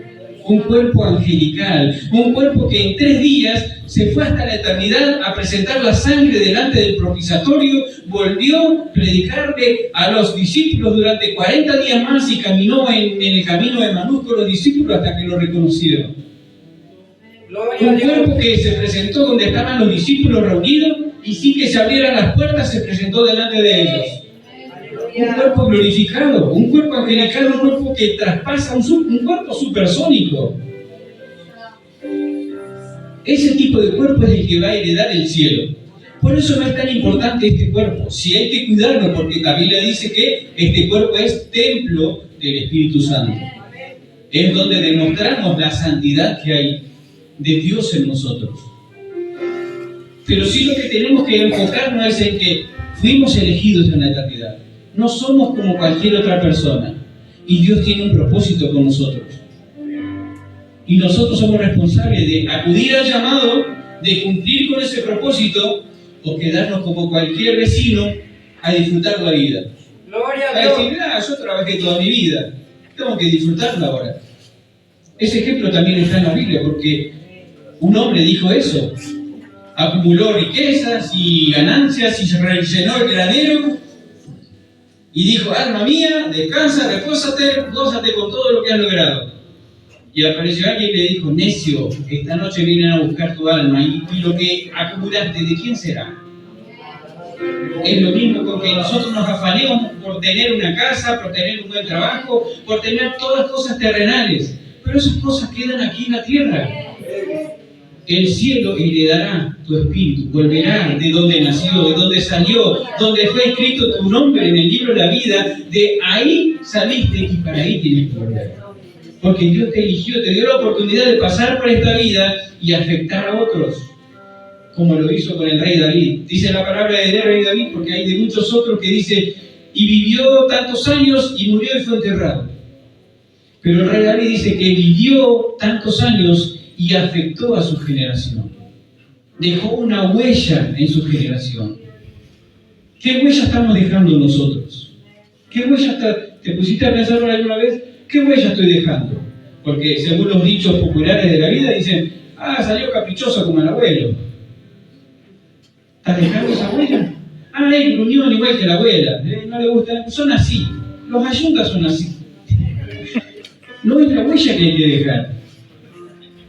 un cuerpo angelical, un cuerpo que en 3 días se fue hasta la eternidad a presentar la sangre delante del propiciatorio, volvió a predicarle a los discípulos durante 40 días más y caminó en el camino de Emaús con los discípulos hasta que lo reconocieron. Un cuerpo que se presentó donde estaban los discípulos reunidos y sin que se abrieran las puertas se presentó delante de ellos. Un cuerpo glorificado, un cuerpo angelical, un cuerpo que traspasa, un cuerpo supersónico. Ese tipo de cuerpo es el que va a heredar el cielo. Por eso no es tan importante este cuerpo. Sí hay que cuidarlo, porque la Biblia dice que este cuerpo es templo del Espíritu Santo. Es donde demostramos la santidad que hay de Dios en nosotros. Pero sí lo que tenemos que enfocarnos es en que fuimos elegidos en la eternidad. No somos como cualquier otra persona. Y Dios tiene un propósito con nosotros. Y nosotros somos responsables de acudir al llamado, de cumplir con ese propósito, o quedarnos como cualquier vecino a disfrutar la vida. Gloria a A Dios. decir, yo trabajé toda mi vida, tengo que disfrutarla ahora. Ese ejemplo también está en la Biblia, porque un hombre dijo eso. Acumuló riquezas y ganancias y se rellenó el granero y dijo, alma mía, descansa, repósate, gózate con todo lo que has logrado. Y apareció alguien y le dijo, necio, esta noche vienen a buscar tu alma y lo que acumulaste, ¿de quién será? Es lo mismo con que nosotros nos afanemos por tener una casa, por tener un buen trabajo, por tener todas cosas terrenales, pero esas cosas quedan aquí en la tierra. El cielo heredará tu espíritu, volverá de donde nació, de donde salió, donde fue escrito tu nombre en el libro de la vida, de ahí saliste y para ahí tienes que volver. Porque Dios te eligió, te dio la oportunidad de pasar por esta vida y afectar a otros, como lo hizo con el rey David. Dice la palabra de rey David, porque hay de muchos otros que dice, y vivió tantos años y murió y fue enterrado. Pero el rey David dice que vivió tantos años y afectó a su generación. Dejó una huella en su generación. ¿Qué huella estamos dejando nosotros? ¿Qué huella te pusiste a pensar alguna vez? ¿Qué huella estoy dejando? Porque según los dichos populares de la vida dicen, salió caprichoso como el abuelo. ¿Estás dejando esa huella? Él gruñón igual que la abuela. No le gusta. Son así. Los ayuntas son así. No es la huella que hay que dejar.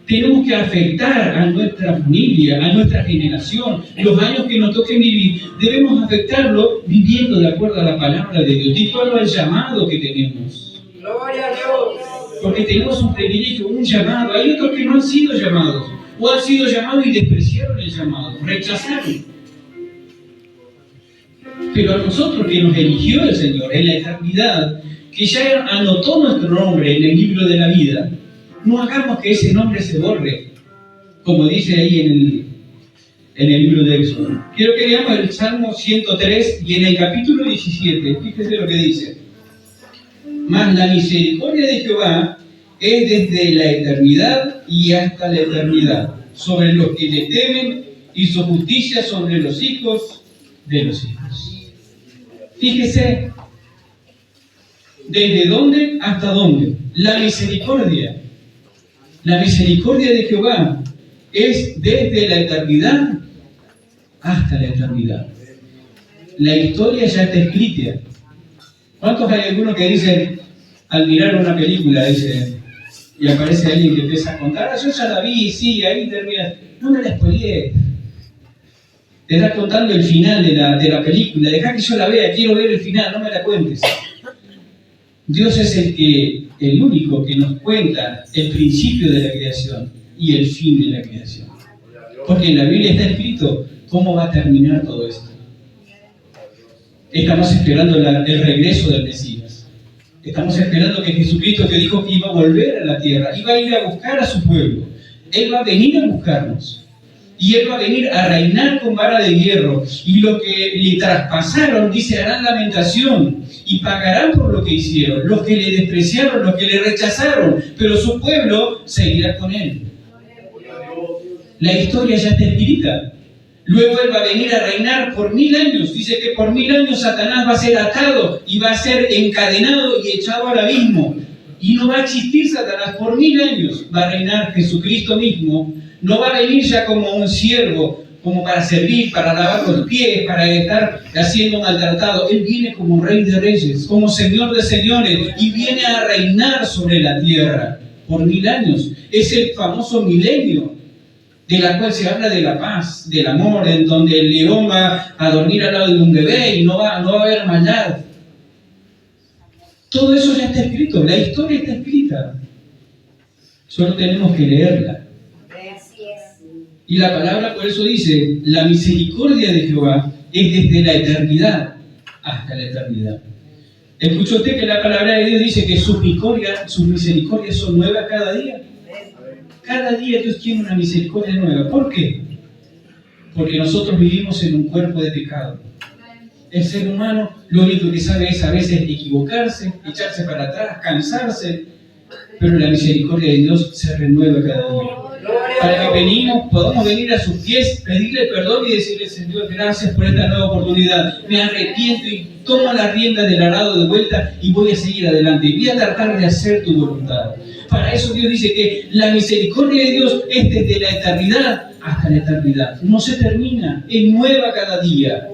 Tenemos que afectar a nuestra familia, a nuestra generación, los años que nos toquen vivir. Debemos afectarlo viviendo de acuerdo a la palabra de Dios, de acuerdo al llamado que tenemos. Gloria a Dios. Porque tenemos un privilegio, un llamado. Hay otros que no han sido llamados, o han sido llamados y despreciaron el llamado, rechazaron. Pero a nosotros que nos eligió el Señor en la eternidad, que ya anotó nuestro nombre en el libro de la vida, no hagamos que ese nombre se borre, como dice ahí en el libro de Éxodo. Quiero que leamos el Salmo 103 y en el capítulo 17, fíjese lo que dice. Mas la misericordia de Jehová es desde la eternidad y hasta la eternidad, sobre los que le temen, y su justicia sobre los hijos de los hijos. Fíjese, ¿desde dónde hasta dónde? La misericordia de Jehová es desde la eternidad hasta la eternidad. La historia ya está escrita. ¿Cuántos hay algunos que dicen, al mirar una película, y aparece alguien que empieza a contar, yo ya la vi, sí, ahí termina. No me la spoileé. Te estás contando el final de la película, dejá que yo la vea, quiero ver el final, no me la cuentes. Dios es el único que nos cuenta el principio de la creación y el fin de la creación. Porque en la Biblia está escrito cómo va a terminar todo esto. Estamos esperando el regreso del Mesías. Estamos esperando que Jesucristo, que dijo que iba a volver a la tierra, iba a ir a buscar a su pueblo. Él va a venir a buscarnos. Y Él va a venir a reinar con vara de hierro. Y lo que le traspasaron, dice, harán lamentación y pagarán por lo que hicieron. Los que le despreciaron, los que le rechazaron. Pero su pueblo seguirá con Él. La historia ya está escrita. Luego Él va a venir a reinar por 1000 años. Dice que por 1000 años Satanás va a ser atado y va a ser encadenado y echado al abismo. Y no va a existir Satanás por 1000 años. Va a reinar Jesucristo mismo. No va a venir ya como un siervo, como para servir, para lavar los pies, para estar haciendo maltratado. Él viene como Rey de Reyes, como Señor de Señores, y viene a reinar sobre la tierra por 1000 años. Es el famoso milenio, de la cual se habla de la paz, del amor, en donde el león va a dormir al lado de un bebé y no va a haber maldad. Todo eso ya está escrito, la historia está escrita. Solo tenemos que leerla. Y la palabra por eso dice, la misericordia de Jehová es desde la eternidad hasta la eternidad. ¿Escuchó usted que la palabra de Dios dice que sus misericordias son nuevas cada día? Cada día Dios tiene una misericordia nueva. ¿Por qué? Porque nosotros vivimos en un cuerpo de pecado. El ser humano lo único que sabe es a veces equivocarse, echarse para atrás, cansarse, pero la misericordia de Dios se renueva cada día. Para que podamos venir a sus pies, pedirle perdón y decirle, Señor, gracias por esta nueva oportunidad. Me arrepiento y tomo la rienda del arado de vuelta y voy a seguir adelante. Y voy a tratar de hacer tu voluntad. Para eso Dios dice que la misericordia de Dios es desde la eternidad hasta la eternidad. No se termina, es nueva cada día.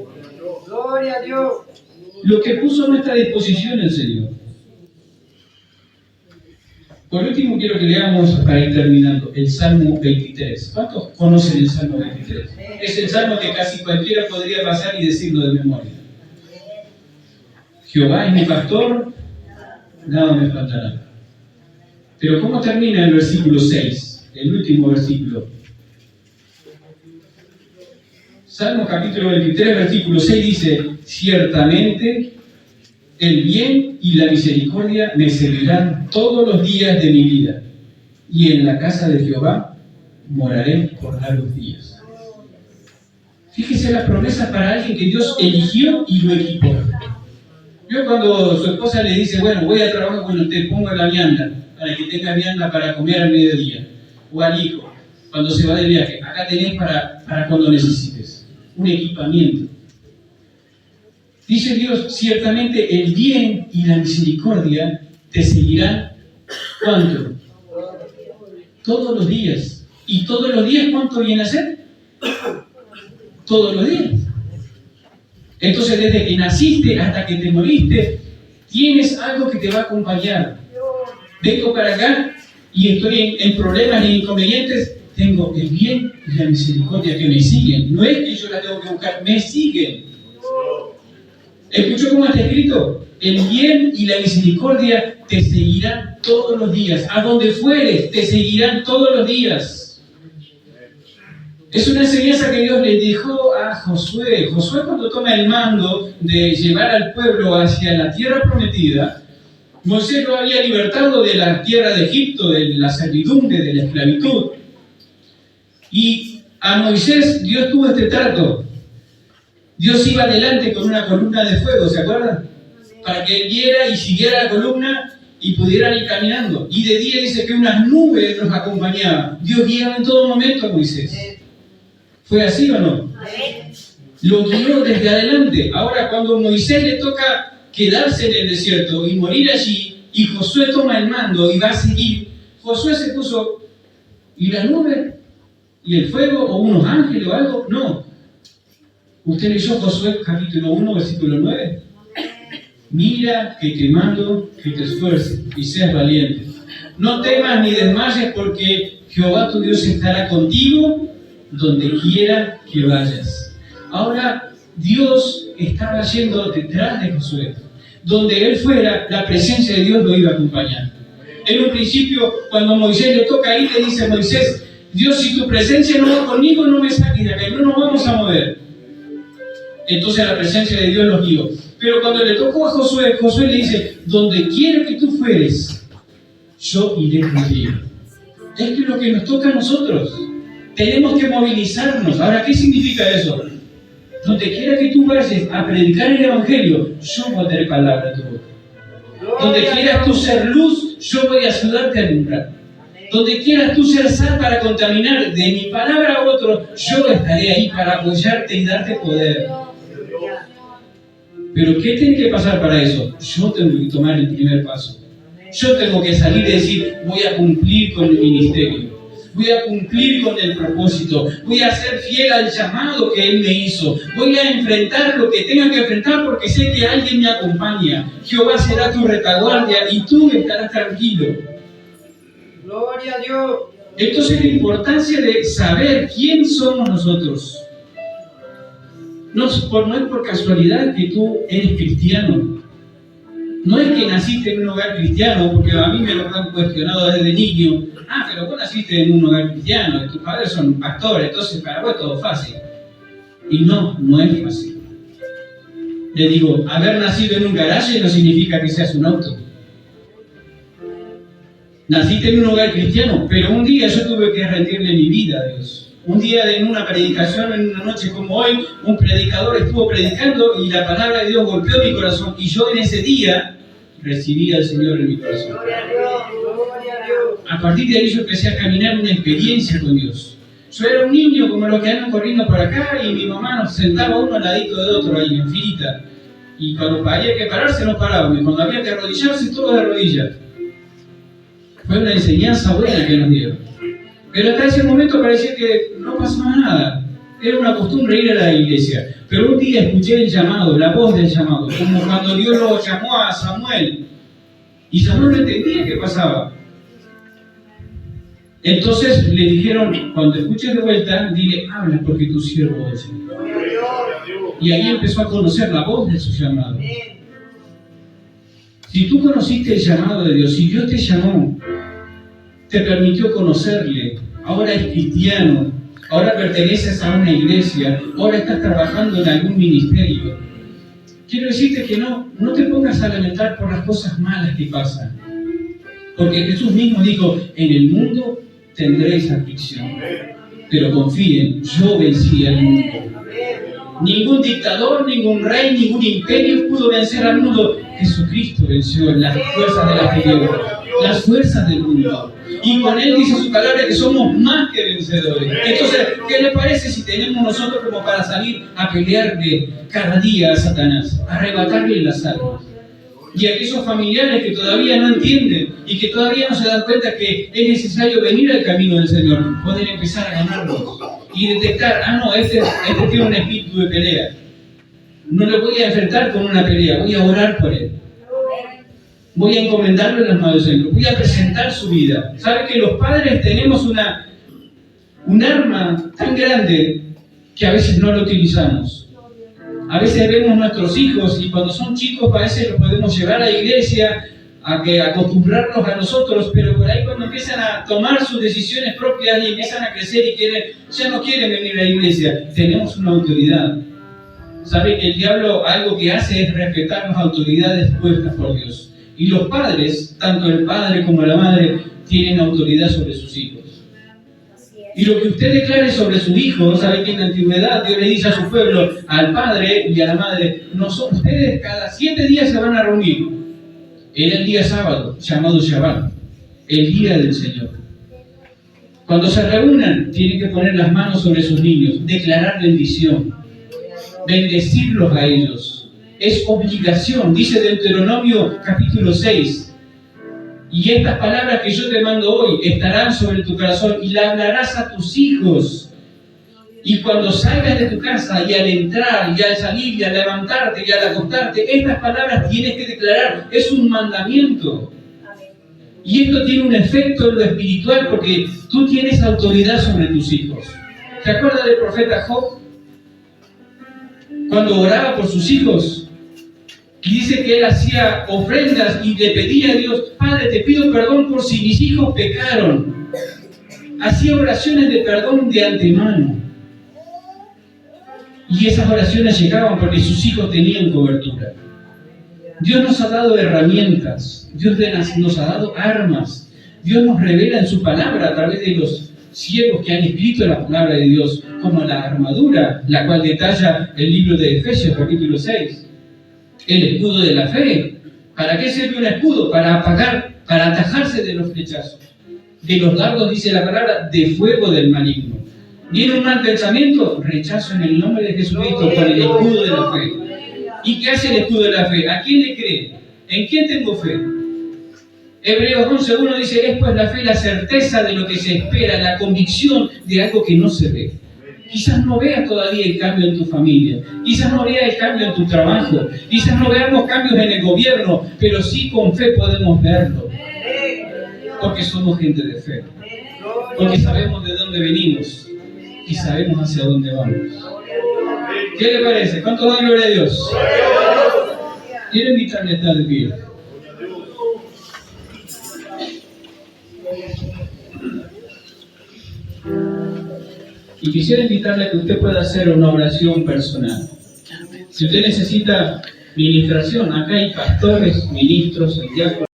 Gloria a Dios. Lo que puso a nuestra disposición el Señor. Por último, quiero que leamos, para ir terminando, el Salmo 23. ¿Cuántos conocen el Salmo 23? Es el Salmo que casi cualquiera podría pasar y decirlo de memoria. Jehová es mi pastor, nada me faltará. Pero ¿cómo termina el versículo 6? El último versículo. Salmo capítulo 23, versículo 6 dice, ciertamente el bien y la misericordia me seguirán todos los días de mi vida, y en la casa de Jehová moraré por largos días. Fíjese las promesas para alguien que Dios eligió y lo equipó. Yo cuando su esposa le dice, bueno, voy a trabajar con usted, pongo la vianda, para que tenga vianda para comer al mediodía, o al hijo, cuando se va de viaje, acá tenés para cuando necesites, un equipamiento. Dice Dios, ciertamente el bien y la misericordia te seguirán, ¿cuánto? Todos los días. ¿Y todos los días cuánto viene a ser? Todos los días. Entonces, desde que naciste hasta que te moriste, tienes algo que te va a acompañar. Vengo para acá y estoy en problemas e inconvenientes, tengo el bien y la misericordia que me siguen. No es que yo la tengo que buscar, me siguen. ¿Escuchó cómo está escrito? El bien y la misericordia te seguirán todos los días. A donde fueres, te seguirán todos los días. Es una enseñanza que Dios le dejó a Josué. Josué, cuando toma el mando de llevar al pueblo hacia la tierra prometida, Moisés lo había libertado de la tierra de Egipto, de la servidumbre, de la esclavitud. Y a Moisés Dios tuvo este trato. Dios iba adelante con una columna de fuego, ¿se acuerdan? Para que él viera y siguiera la columna y pudieran ir caminando. Y de día dice que unas nubes los acompañaban. Dios guiaba en todo momento a Moisés. ¿Fue así o no? Lo guió desde adelante. Ahora, cuando a Moisés le toca quedarse en el desierto y morir allí, y Josué toma el mando y va a seguir, Josué se puso, ¿y la nube? ¿Y el fuego? ¿O unos ángeles o algo? No. ¿Usted leyó Josué capítulo 1, versículo 9? Mira que te mando que te esfuerces y seas valiente. No temas ni desmayes, porque Jehová tu Dios estará contigo donde quiera que vayas. Ahora Dios estaba yendo detrás de Josué. donde él fuera, la presencia de Dios lo iba a acompañar. En un principio, cuando Moisés le toca ahí, le dice a Moisés, Dios, si tu presencia no va conmigo, no me saques de acá, no nos vamos a mover. Entonces la presencia de Dios los guió. Pero cuando le tocó a Josué, Josué le dice, donde quiera que tú fueres, yo iré contigo. Es que lo que nos toca a nosotros, tenemos que movilizarnos. Ahora, ¿qué significa eso? Donde quiera que tú vayas a predicar el Evangelio, yo voy a tener palabra en tu boca. Donde quieras tú ser luz, yo voy a ayudarte a alumbrar. Donde quieras tú ser sal para contaminar de mi palabra a otro, yo estaré ahí para apoyarte y darte poder. Pero ¿qué tiene que pasar para eso? Yo tengo que tomar el primer paso. Yo tengo que salir y decir, voy a cumplir con el ministerio. Voy a cumplir con el propósito. Voy a ser fiel al llamado que Él me hizo. Voy a enfrentar lo que tenga que enfrentar porque sé que alguien me acompaña. Jehová será tu retaguardia y tú estarás tranquilo. Gloria a Dios. Entonces la importancia de saber quién somos nosotros. No es por casualidad que tú eres cristiano. No es que naciste en un hogar cristiano, porque a mí me lo han cuestionado desde niño. Pero vos naciste en un hogar cristiano, y tus padres son pastores, entonces para vos es todo fácil. Y no es fácil. Le digo, haber nacido en un garaje no significa que seas un auto. Naciste en un hogar cristiano, pero un día yo tuve que rendirle mi vida a Dios. Un día en una predicación, en una noche como hoy, un predicador estuvo predicando y la palabra de Dios golpeó mi corazón. Y yo en ese día recibí al Señor en mi corazón. Gloria a Dios. Gloria a Dios. A partir de ahí yo empecé a caminar una experiencia con Dios. Yo era un niño como los que andan corriendo por acá y mi mamá nos sentaba uno al ladito de otro ahí en filita. Y cuando había que pararse no parábamos. Y cuando había que arrodillarse, todos de rodillas. Fue una enseñanza buena que nos dio. Pero hasta ese momento parecía que no pasaba nada. Era una costumbre ir a la iglesia. Pero un día escuché el llamado, la voz del llamado, como cuando Dios lo llamó a Samuel. Y Samuel no entendía qué pasaba. Entonces le dijeron, cuando escuches de vuelta, dile, habla porque tu siervo oye. Y ahí empezó a conocer la voz de su llamado. Si tú conociste el llamado de Dios, si Dios te llamó, te permitió conocerle, ahora es cristiano, ahora perteneces a una iglesia, ahora estás trabajando en algún ministerio. Quiero decirte que no te pongas a lamentar por las cosas malas que pasan. Porque Jesús mismo dijo, en el mundo tendréis aflicción. Pero confíen, yo vencí al mundo. Ningún dictador, ningún rey, ningún imperio pudo vencer al mundo. Jesucristo venció las fuerzas de las tinieblas, las fuerzas del mundo. Y con Él dice su palabra que somos más que vencedores. Entonces, ¿qué le parece si tenemos nosotros como para salir a pelearle cada día a Satanás, a arrebatarle las almas? Y a aquellos familiares que todavía no entienden y que todavía no se dan cuenta que es necesario venir al camino del Señor, poder empezar a ganarlos y detectar, este tiene un espíritu de pelea. No lo voy a enfrentar con una pelea, voy a orar por él. Voy a encomendarlo en las manos del Señor, voy a presentar su vida. ¿Sabe que los padres tenemos un arma tan grande que a veces no lo utilizamos? A veces vemos nuestros hijos y cuando son chicos parece los podemos llevar a la iglesia, a acostumbrarlos a nosotros, pero por ahí cuando empiezan a tomar sus decisiones propias y empiezan a crecer y ya no quieren venir a la iglesia, tenemos una autoridad. ¿Sabe que el diablo algo que hace es respetar las autoridades puestas por Dios? Y los padres, tanto el padre como la madre, tienen autoridad sobre sus hijos. Y lo que usted declare sobre su hijo, sabe que en la antigüedad Dios le dice a su pueblo, al padre y a la madre, ustedes cada 7 días se van a reunir. Era el día sábado, llamado Shabbat, el día del Señor. Cuando se reúnan, tienen que poner las manos sobre sus niños, declarar bendición, bendecirlos a ellos. Es obligación, dice Deuteronomio capítulo 6. Y estas palabras que yo te mando hoy estarán sobre tu corazón y las hablarás a tus hijos. Y cuando salgas de tu casa y al entrar y al salir y al levantarte y al acostarte, estas palabras tienes que declarar. Es un mandamiento. Y esto tiene un efecto en lo espiritual porque tú tienes autoridad sobre tus hijos. ¿Te acuerdas del profeta Job? Cuando oraba por sus hijos, Y dice que él hacía ofrendas y le pedía a Dios, Padre, te pido perdón por si mis hijos pecaron. Hacía oraciones de perdón de antemano. Y esas oraciones llegaban porque sus hijos tenían cobertura. Dios nos ha dado herramientas, Dios nos ha dado armas. Dios nos revela en su palabra a través de los siervos que han escrito la palabra de Dios, como la armadura, la cual detalla el libro de Efesios, capítulo 6. El escudo de la fe. ¿Para qué sirve un escudo? Para atajarse de los flechazos, de los dardos, dice la palabra, de fuego del maligno. ¿Viene un mal pensamiento? Rechazo en el nombre de Jesucristo con el escudo de la fe. ¿Y qué hace el escudo de la fe? ¿A quién le cree? ¿En quién tengo fe? Hebreos 11:1 dice, es pues la fe la certeza de lo que se espera, la convicción de algo que no se ve. Quizás no veas todavía el cambio en tu familia, quizás no veas el cambio en tu trabajo, quizás no veamos cambios en el gobierno, pero sí con fe podemos verlo. Porque somos gente de fe, porque sabemos de dónde venimos y sabemos hacia dónde vamos. ¿Qué le parece? ¿Cuánto dan gloria a Dios? Quiero invitarle a estar de pie. Y quisiera invitarle a que usted pueda hacer una oración personal. Si usted necesita ministración, acá hay pastores, ministros, diáconos.